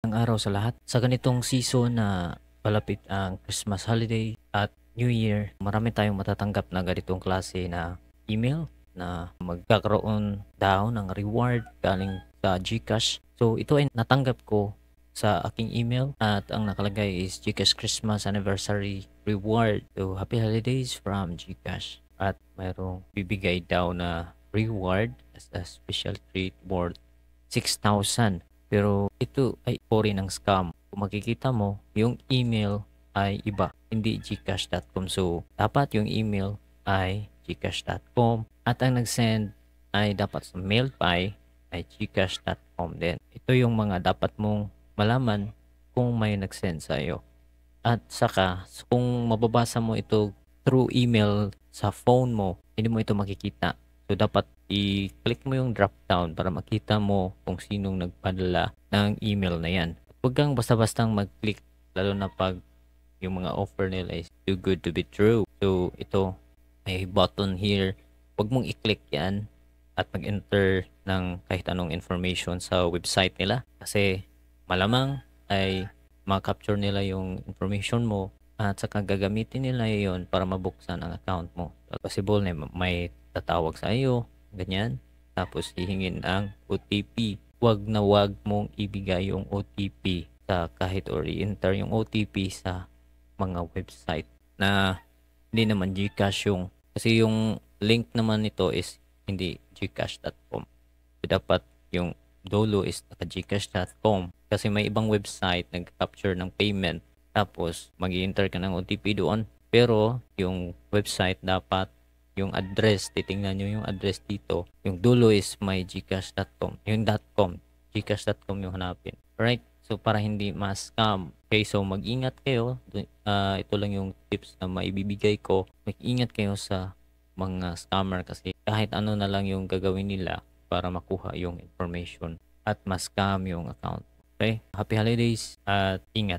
Magandang araw sa lahat. Sa ganitong season na palapit ang Christmas holiday at New Year, marami tayong matatanggap na ganitong klase na email na magkakaroon daw ng reward galing sa GCash. So ito ay natanggap ko sa aking email at ang nakalagay is GCash Christmas Anniversary Reward. So happy holidays from GCash. At mayroong bibigay daw na reward as a special treat worth 6,000. Pero ito ay uri ng scam. Kung makikita mo, yung email ay iba, hindi gcash.com. So, dapat yung email ay gcash.com at ang nag-send ay dapat sa mailpie ay gcash.com din. Ito yung mga dapat mong malaman kung may nag-send sa iyo. At saka, kung mababasa mo ito through email sa phone mo, hindi mo ito makikita. So, dapat i-click mo yung drop down para makita mo kung sinong nagpadala ng email na yan. Huwag kang basta-bastang mag-click, lalo na pag yung mga offer nila is too good to be true. So, ito, may button here. Huwag mong i-click yan at mag-enter ng kahit anong information sa website nila. Kasi malamang ay ma-capture nila yung information mo at saka gagamitin nila yon para mabuksan ang account mo. Possible na may tatawag sa iyo, ganyan. Tapos hihingin ang OTP. Wag na wag mong ibigay yung OTP sa kahit or i-enter yung OTP sa mga website na hindi naman GCash yung kasi yung link naman nito is hindi gcash.com. So, dapat yung dulo is naka-gcash.com kasi may ibang website nag-capture ng payment tapos mag-enter ka ng OTP doon. Pero yung website dapat yung address, titingnan nyo yung address dito. Yung dulo is may gcash.com. Yung .com, gcash.com yung hanapin. Alright? So, para hindi ma-scam. Okay, so mag-ingat kayo. Ito lang yung tips na maibibigay ko. Mag-ingat kayo sa mga scammer kasi kahit ano na lang yung gagawin nila para makuha yung information at ma-scam yung account. Okay? Happy holidays at ingat.